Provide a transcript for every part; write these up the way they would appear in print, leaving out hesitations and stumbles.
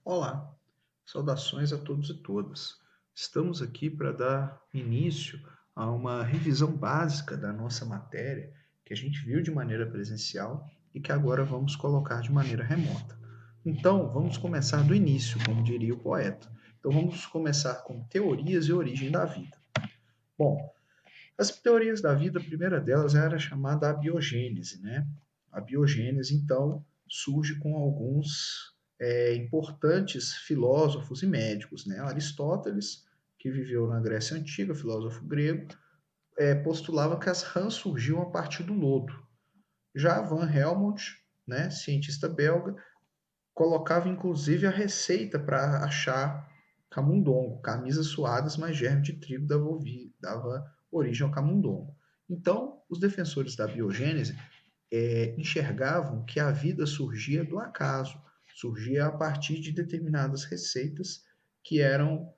Olá, saudações a todos e todas. Estamos aqui para dar início a uma revisão básica da nossa matéria que a gente viu de maneira presencial e que agora vamos colocar de maneira remota. Então, vamos começar do início, como diria o poeta. Então, vamos começar com teorias e origem da vida. Bom, as teorias da vida, a primeira delas era chamada abiogênese, né? A biogênese, então, surge com alguns importantes filósofos e médicos, né? Aristóteles, que viveu na Grécia Antiga, filósofo grego, postulava que as rãs surgiam a partir do lodo. Já Van Helmont, né, cientista belga, colocava inclusive a receita para achar camundongo, camisas suadas mais germe de trigo dava origem ao camundongo. Então, os defensores da biogênese enxergavam que a vida surgia do acaso, surgia a partir de determinadas receitas que eram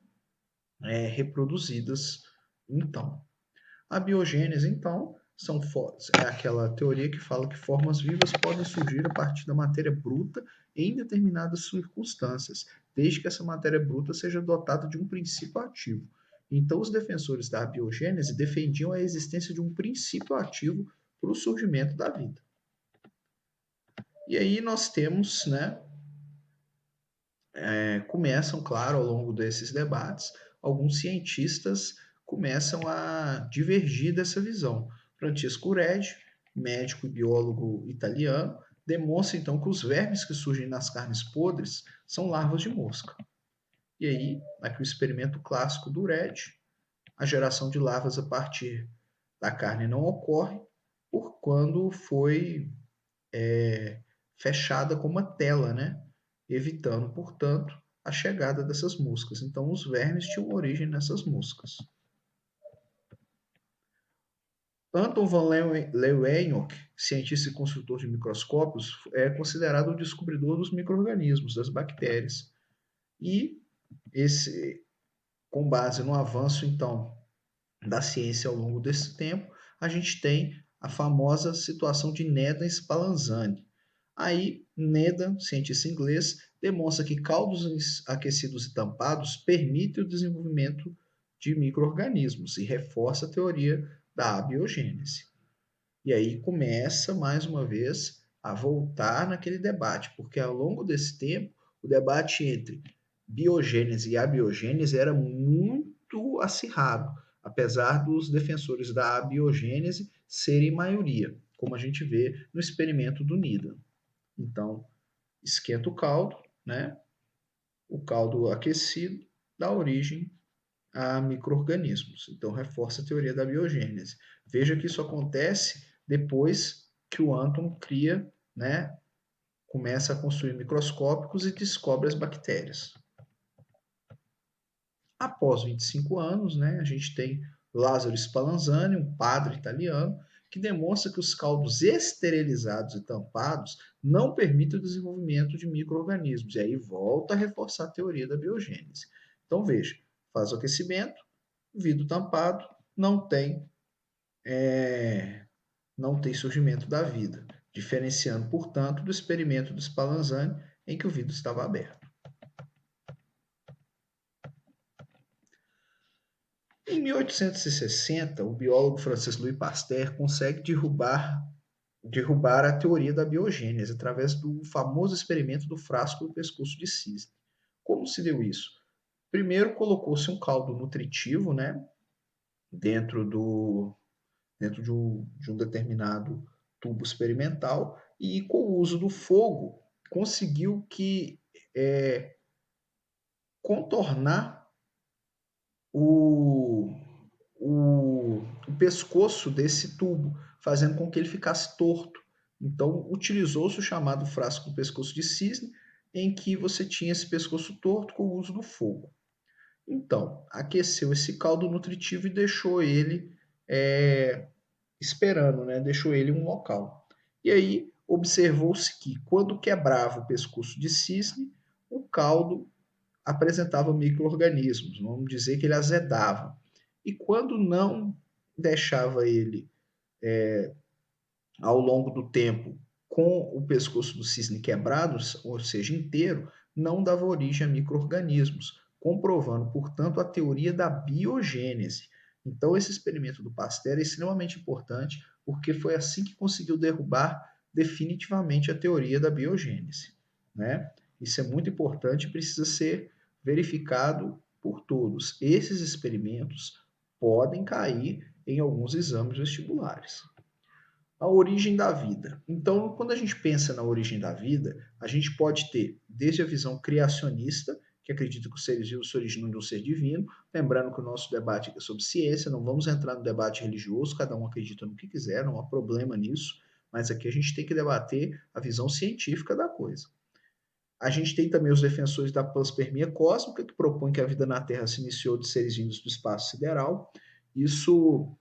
reproduzidas. Então, a biogênese, então, é aquela teoria que fala que formas vivas podem surgir a partir da matéria bruta em determinadas circunstâncias, desde que essa matéria bruta seja dotada de um princípio ativo. Então, os defensores da biogênese defendiam a existência de um princípio ativo para o surgimento da vida. E aí nós temos, né, começam, claro, ao longo desses debates, alguns cientistas começam a divergir dessa visão. Francesco Redi, médico e biólogo italiano, demonstra então que os vermes que surgem nas carnes podres são larvas de mosca. E aí, aqui o experimento clássico do Redi, a geração de larvas a partir da carne não ocorre por quando foi fechada com uma tela, né? Evitando, portanto, a chegada dessas moscas. Então, os vermes tinham origem nessas moscas. Anton van Leeuwenhoek, cientista e construtor de microscópios, é considerado o descobridor dos micro-organismos, das bactérias. E esse, com base no avanço, então, da ciência ao longo desse tempo, a gente tem a famosa situação de Nedan Spallanzani. Aí, Nedan, cientista inglês, demonstra que caldos aquecidos e tampados permitem o desenvolvimento de micro-organismos e reforça a teoria da abiogênese. E aí começa, mais uma vez, a voltar naquele debate, porque ao longo desse tempo, o debate entre biogênese e abiogênese era muito acirrado, apesar dos defensores da abiogênese serem maioria, como a gente vê no experimento do Needham. Então, esquenta o caldo, né? O caldo aquecido dá origem a micro-organismos. Então, reforça a teoria da biogênese. Veja que isso acontece depois que o Anton cria, né? Começa a construir microscópicos e descobre as bactérias. Após 25 anos, né, a gente tem Lázaro Spallanzani, um padre italiano, que demonstra que os caldos esterilizados e tampados não permitem o desenvolvimento de micro-organismos. E aí volta a reforçar a teoria da biogênese. Então veja, faz o aquecimento, vidro tampado, não tem, não tem surgimento da vida, diferenciando, portanto, do experimento do Spallanzani, em que o vidro estava aberto. Em 1860, o biólogo francês Louis Pasteur consegue derrubar a teoria da biogênese através do famoso experimento do frasco do pescoço de cisne. Como se deu isso? Primeiro colocou-se um caldo nutritivo, né, dentro de um determinado tubo experimental e com o uso do fogo conseguiu que contornar o, o pescoço desse tubo, fazendo com que ele ficasse torto. Então, utilizou-se o chamado frasco do pescoço de cisne, em que você tinha esse pescoço torto com o uso do fogo. Então, aqueceu esse caldo nutritivo e deixou ele esperando, né? Deixou ele em um local. E aí, observou-se que quando quebrava o pescoço de cisne, o caldo apresentava micro-organismos, vamos dizer que ele azedava. E quando não deixava ele ao longo do tempo com o pescoço do cisne quebrado, ou seja, inteiro, não dava origem a micro-organismos, comprovando, portanto, a teoria da biogênese. Então, esse experimento do Pasteur é extremamente importante, porque foi assim que conseguiu derrubar definitivamente a teoria da biogênese, né? Isso é muito importante e precisa ser verificado por todos. Esses experimentos podem cair em alguns exames vestibulares. A origem da vida. Então, quando a gente pensa na origem da vida, a gente pode ter desde a visão criacionista, que acredita que os seres vivos se originam de um ser divino, lembrando que o nosso debate aqui é sobre ciência, não vamos entrar no debate religioso, cada um acredita no que quiser, não há problema nisso, mas aqui a gente tem que debater a visão científica da coisa. A gente tem também os defensores da panspermia cósmica, que propõem que a vida na Terra se iniciou de seres vindos do espaço sideral. Isso,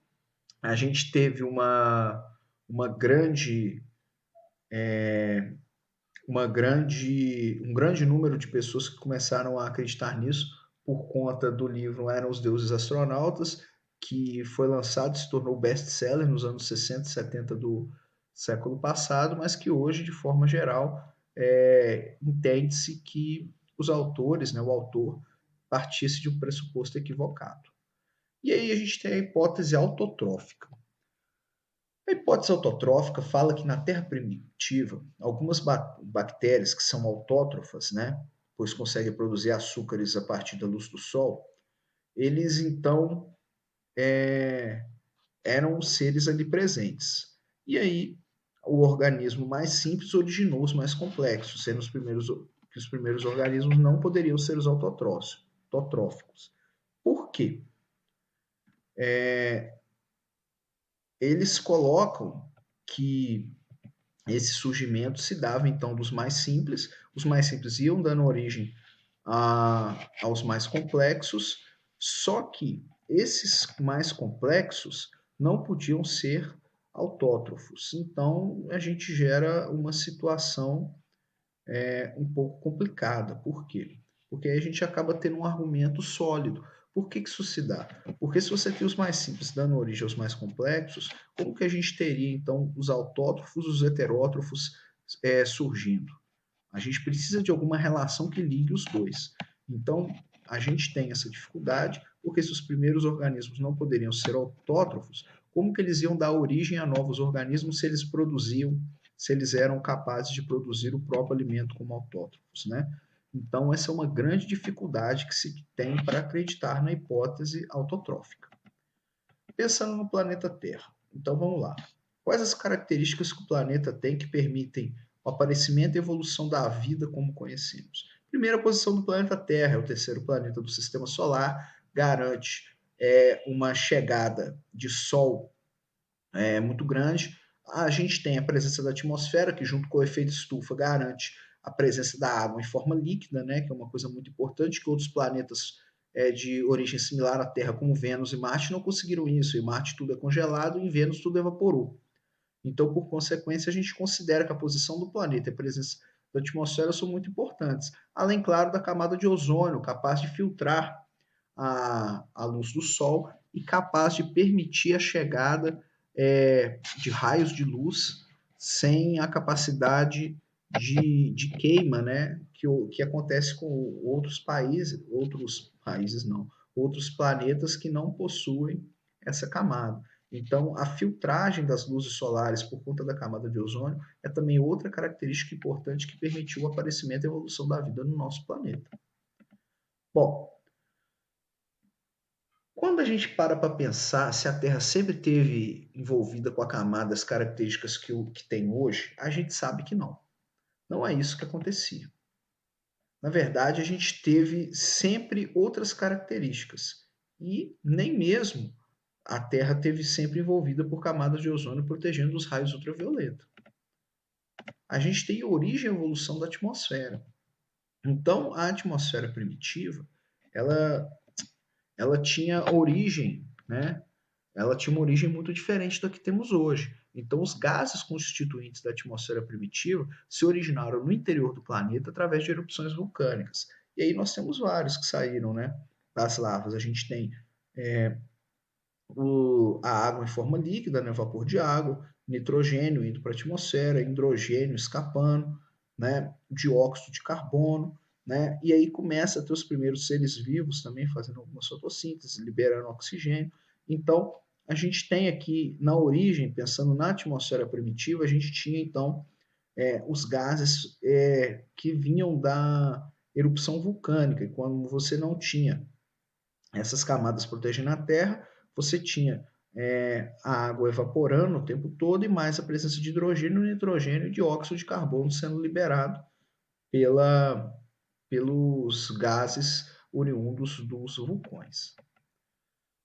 a gente teve uma grande, um grande número de pessoas que começaram a acreditar nisso por conta do livro Eram os Deuses Astronautas, que foi lançado e se tornou best-seller nos anos 60 e 70 do século passado, mas que hoje, de forma geral, entende-se que os autores, né, o autor, partisse de um pressuposto equivocado. E aí a gente tem a hipótese autotrófica. A hipótese autotrófica fala que na Terra primitiva, algumas bactérias que são autótrofas, né, pois conseguem produzir açúcares a partir da luz do Sol, eles então eram seres ali presentes. E aí o organismo mais simples originou os mais complexos, sendo que os primeiros organismos não poderiam ser os autotróficos. Por quê? Eles colocam que esse surgimento se dava então dos mais simples, os mais simples iam dando origem aos mais complexos, só que esses mais complexos não podiam ser autótrofos. Então a gente gera uma situação um pouco complicada. Por quê? Porque aí a gente acaba tendo um argumento sólido. Por que isso se dá? Porque se você tem os mais simples dando origem aos mais complexos, como que a gente teria, então, os autótrofos, os heterótrofos surgindo? A gente precisa de alguma relação que ligue os dois. Então, a gente tem essa dificuldade, porque se os primeiros organismos não poderiam ser autótrofos, como que eles iam dar origem a novos organismos se eles produziam, se eles eram capazes de produzir o próprio alimento como autótrofos, né? Então, essa é uma grande dificuldade que se tem para acreditar na hipótese autotrófica. Pensando no planeta Terra. Então, vamos lá. Quais as características que o planeta tem que permitem o aparecimento e evolução da vida como conhecemos? Primeira posição do planeta Terra, é o terceiro planeta do Sistema Solar, garante uma chegada de Sol muito grande. A gente tem a presença da atmosfera, que junto com o efeito estufa garante a presença da água em forma líquida, né, que é uma coisa muito importante, que outros planetas de origem similar à Terra, como Vênus e Marte, não conseguiram isso. Em Marte tudo é congelado e em Vênus tudo evaporou. Então, por consequência, a gente considera que a posição do planeta e a presença da atmosfera são muito importantes. Além, claro, da camada de ozônio, capaz de filtrar a luz do Sol e capaz de permitir a chegada de raios de luz sem a capacidade de queima, né, que acontece com outros países não, outros planetas que não possuem essa camada. Então, a filtragem das luzes solares por conta da camada de ozônio é também outra característica importante que permitiu o aparecimento e evolução da vida no nosso planeta. Bom, quando a gente para pensar se a Terra sempre teve envolvida com a camada as características que tem hoje, a gente sabe que não. Não é isso que acontecia. Na verdade, a gente teve sempre outras características. E nem mesmo a Terra teve sempre envolvida por camadas de ozônio protegendo dos raios ultravioleta. A gente tem a origem e evolução da atmosfera. Então, a atmosfera primitiva, ela, ela tinha origem, né? Ela tinha uma origem muito diferente da que temos hoje. Então, os gases constituintes da atmosfera primitiva se originaram no interior do planeta através de erupções vulcânicas. E aí nós temos vários que saíram, né, das lavas. A gente tem a água em forma líquida, né, vapor de água, nitrogênio indo para a atmosfera, hidrogênio escapando, né, dióxido de carbono. né? E aí começa a ter os primeiros seres vivos também fazendo algumas fotossíntese, liberando oxigênio. Então, a gente tem aqui, na origem, pensando na atmosfera primitiva, a gente tinha, então, os gases que vinham da erupção vulcânica. E quando você não tinha essas camadas protegendo a Terra, você tinha a água evaporando o tempo todo e mais a presença de hidrogênio, nitrogênio e dióxido de carbono sendo liberado pela, pelos gases oriundos dos vulcões.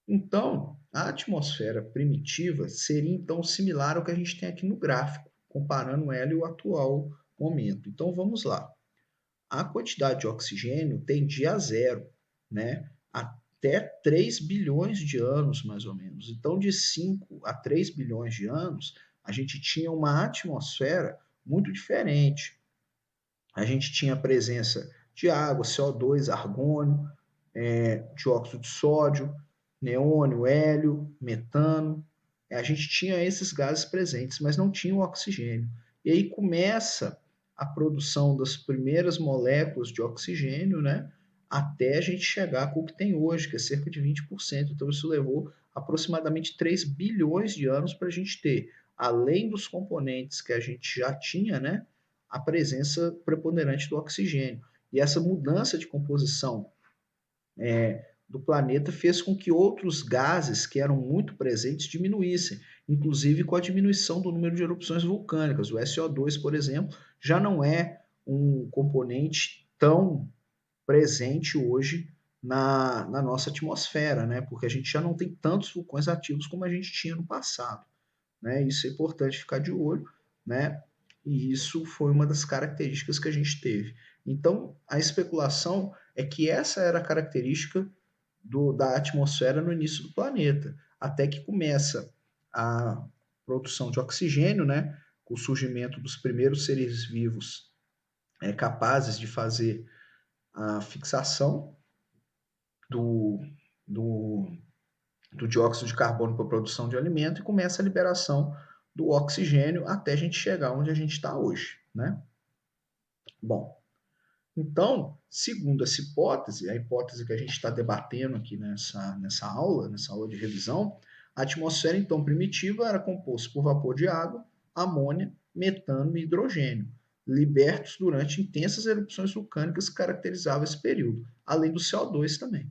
Então, a atmosfera primitiva seria então similar ao que a gente tem aqui no gráfico, comparando ela e o atual momento. Então, vamos lá. A quantidade de oxigênio tendia a zero, né? Até 3 bilhões de anos, mais ou menos. Então, de 5 a 3 bilhões de anos, a gente tinha uma atmosfera muito diferente. A gente tinha a presença de água, CO2, argônio, dióxido de sódio, neônio, hélio, metano. A gente tinha esses gases presentes, mas não tinha o oxigênio. E aí começa a produção das primeiras moléculas de oxigênio, né? Até a gente chegar com o que tem hoje, que é cerca de 20%. Então, isso levou aproximadamente 3 bilhões de anos para a gente ter, além dos componentes que a gente já tinha, né? A presença preponderante do oxigênio. E essa mudança de composição do planeta fez com que outros gases que eram muito presentes diminuíssem, inclusive com a diminuição do número de erupções vulcânicas. O SO2, por exemplo, já não é um componente tão presente hoje na nossa atmosfera, né? Porque a gente já não tem tantos vulcões ativos como a gente tinha no passado, né? Isso é importante ficar de olho, né? E isso foi uma das características que a gente teve. Então, a especulação é que essa era a característica da atmosfera no início do planeta, até que começa a produção de oxigênio, né? Com o surgimento dos primeiros seres vivos capazes de fazer a fixação do, do, do dióxido de carbono para a produção de alimento e começa a liberação do oxigênio até a gente chegar onde a gente está hoje, né? Bom, então, segundo essa hipótese, a hipótese que a gente está debatendo aqui nessa aula de revisão, a atmosfera então primitiva era composta por vapor de água, amônia, metano e hidrogênio, libertos durante intensas erupções vulcânicas que caracterizavam esse período, além do CO2 também.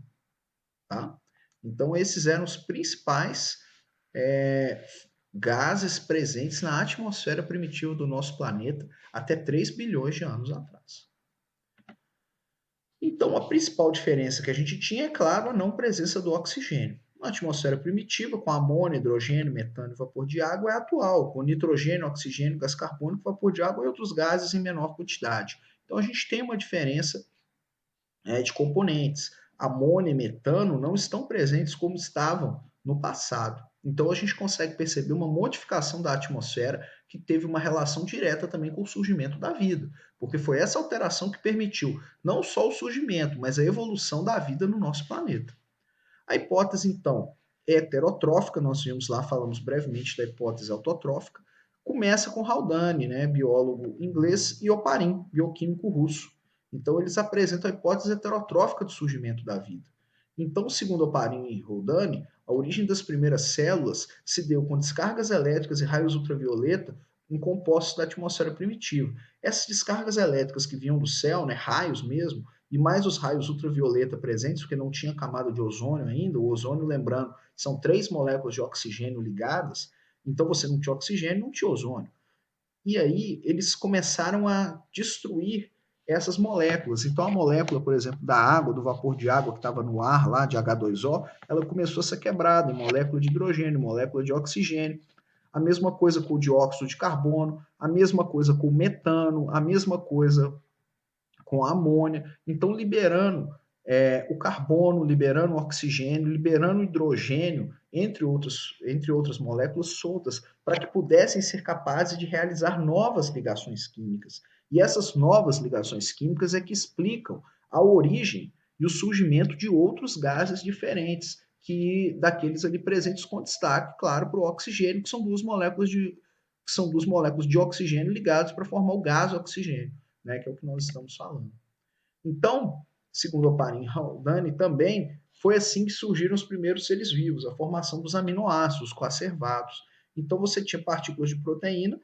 Tá? Então, esses eram os principais é, gases presentes na atmosfera primitiva do nosso planeta até 3 bilhões de anos atrás. Então, a principal diferença que a gente tinha é, claro, a não presença do oxigênio. Na atmosfera primitiva, com amônia, hidrogênio, metano e vapor de água, é atual, com nitrogênio, oxigênio, gás carbônico, vapor de água e outros gases em menor quantidade. Então, a gente tem uma diferença de componentes. Amônia e metano não estão presentes como estavam no passado. Então, a gente consegue perceber uma modificação da atmosfera que teve uma relação direta também com o surgimento da vida, porque foi essa alteração que permitiu não só o surgimento, mas a evolução da vida no nosso planeta. A hipótese, então, é heterotrófica, nós vimos lá, falamos brevemente da hipótese autotrófica, começa com Haldane, né, biólogo inglês, e Oparin, bioquímico russo. Então, eles apresentam a hipótese heterotrófica do surgimento da vida. Então, segundo Oparin e Haldane, a origem das primeiras células se deu com descargas elétricas e raios ultravioleta em compostos da atmosfera primitiva. Essas descargas elétricas que vinham do céu, né, raios mesmo, e mais os raios ultravioleta presentes, porque não tinha camada de ozônio ainda. O ozônio, lembrando, são 3 moléculas de oxigênio ligadas, então você não tinha oxigênio, não tinha ozônio. E aí eles começaram a destruir essas moléculas. Então a molécula, por exemplo, da água, do vapor de água que estava no ar lá, de H2O, ela começou a ser quebrada em molécula de hidrogênio, molécula de oxigênio. A mesma coisa com o dióxido de carbono, a mesma coisa com o metano, a mesma coisa com a amônia, então liberando o carbono, liberando o oxigênio, liberando o hidrogênio, entre outras moléculas soltas, para que pudessem ser capazes de realizar novas ligações químicas. E essas novas ligações químicas é que explicam a origem e o surgimento de outros gases diferentes, que daqueles ali presentes com destaque, claro, para o oxigênio, que são duas moléculas de oxigênio ligadas para formar o gás oxigênio, né, que é o que nós estamos falando. Então, segundo Oparin e Haldane, também foi assim que surgiram os primeiros seres vivos, a formação dos aminoácidos coacervados. Então, você tinha partículas de proteína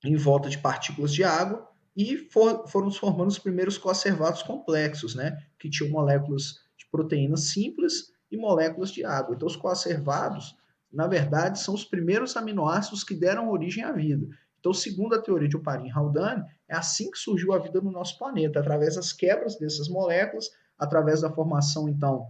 em volta de partículas de água e foram se formando os primeiros coacervados complexos, né? Que tinham moléculas de proteína simples e moléculas de água. Então, os coacervados, na verdade, são os primeiros aminoácidos que deram origem à vida. Então, segundo a teoria de Oparin e Haldane, é assim que surgiu a vida no nosso planeta, através das quebras dessas moléculas, através da formação, então,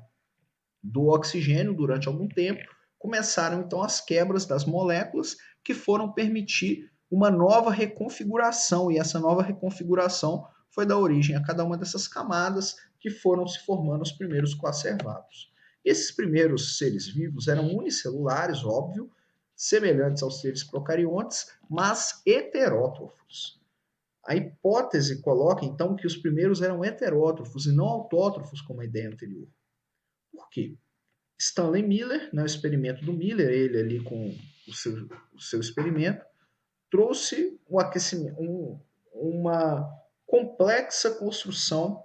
do oxigênio durante algum tempo, começaram então as quebras das moléculas que foram permitir uma nova reconfiguração, e essa nova reconfiguração foi dar origem a cada uma dessas camadas que foram se formando os primeiros coacervados. Esses primeiros seres vivos eram unicelulares, óbvio, semelhantes aos seres procariontes, mas heterótrofos. A hipótese coloca então que os primeiros eram heterótrofos e não autótrofos, como a ideia anterior. Por quê? Stanley Miller, no experimento do Miller, ele ali com o seu experimento, trouxe um aquecimento, uma complexa construção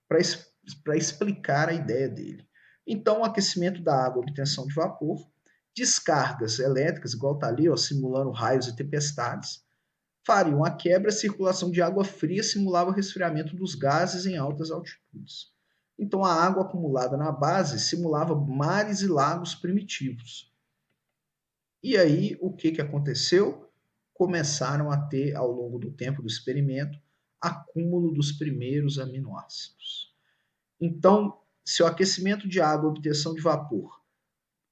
para explicar a ideia dele. Então, o aquecimento da água, obtenção de vapor, descargas elétricas, igual está ali, ó, simulando raios e tempestades, fariam a quebra, a circulação de água fria simulava o resfriamento dos gases em altas altitudes. Então, a água acumulada na base simulava mares e lagos primitivos. E aí, o que aconteceu? Começaram a ter, ao longo do tempo do experimento, acúmulo dos primeiros aminoácidos. Então, se o aquecimento de água e obtenção de vapor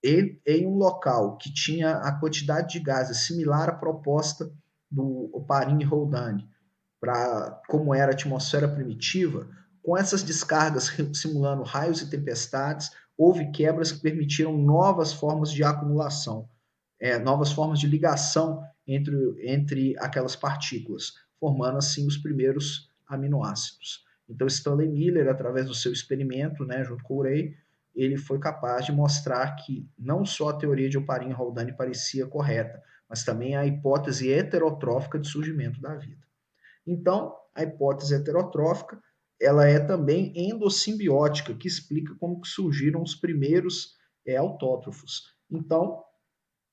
em um local que tinha a quantidade de gases similar à proposta do Oparin e Haldane, para como era a atmosfera primitiva, com essas descargas simulando raios e tempestades, houve quebras que permitiram novas formas de acumulação, novas formas de ligação entre aquelas partículas, formando assim os primeiros aminoácidos. Então, Stanley Miller, através do seu experimento, né, junto com o Urey, ele foi capaz de mostrar que não só a teoria de Oparin e Haldane parecia correta, mas também a hipótese heterotrófica de surgimento da vida. Então, a hipótese heterotrófica, ela é também endossimbiótica, que explica como que surgiram os primeiros autótrofos. Então,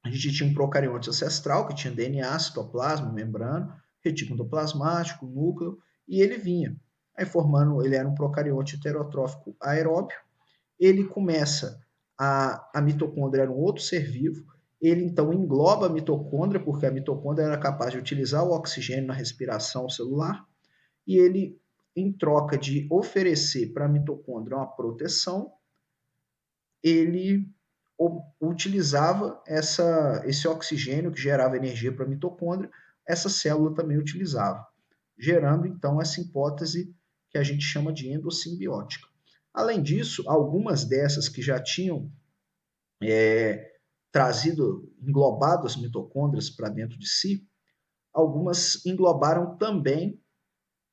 a gente tinha um procarionte ancestral, que tinha DNA, citoplasma, membrana, retículo endoplasmático, núcleo, e ele vinha. Aí formando, ele era um procarionte heterotrófico aeróbio, ele começa, a mitocôndria era um outro ser vivo, ele então engloba a mitocôndria, porque a mitocôndria era capaz de utilizar o oxigênio na respiração celular, e ele, em troca de oferecer para a mitocôndria uma proteção, ele utilizava esse oxigênio que gerava energia para a mitocôndria, essa célula também utilizava, gerando então essa hipótese que a gente chama de endossimbiótica. Além disso, algumas dessas que já tinham englobado as mitocôndrias para dentro de si, algumas englobaram também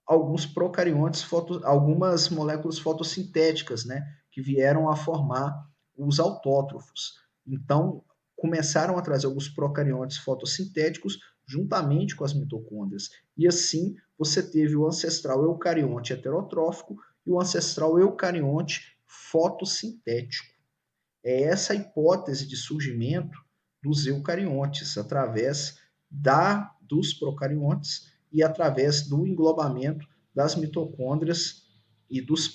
alguns procariontes, algumas moléculas fotossintéticas, né, que vieram a formar os autótrofos. Então, começaram a trazer alguns procariontes fotossintéticos juntamente com as mitocôndrias. E assim, você teve o ancestral eucarionte heterotrófico e o ancestral eucarionte fotossintético. É essa a hipótese de surgimento dos eucariontes, através dos procariontes e através do englobamento das mitocôndrias e dos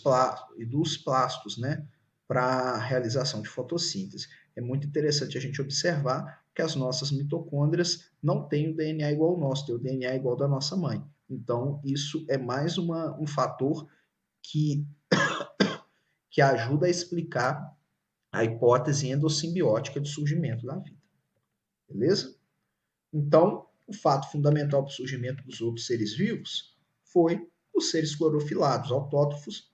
plastos, né, para a realização de fotossíntese. É muito interessante a gente observar que as nossas mitocôndrias não têm o DNA igual ao nosso, tem o DNA igual ao da nossa mãe. Então, isso é mais um fator que, que ajuda a explicar a hipótese endossimbiótica de surgimento da vida. Beleza? Então, o fato fundamental para o surgimento dos outros seres vivos foi os seres clorofilados, autótrofos,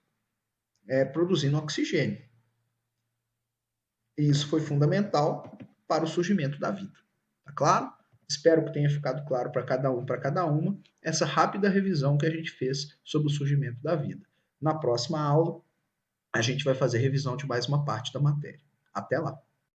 produzindo oxigênio. E isso foi fundamental para o surgimento da vida. Tá claro? Espero que tenha ficado claro para cada um, para cada uma, essa rápida revisão que a gente fez sobre o surgimento da vida. Na próxima aula, a gente vai fazer revisão de mais uma parte da matéria. Até lá!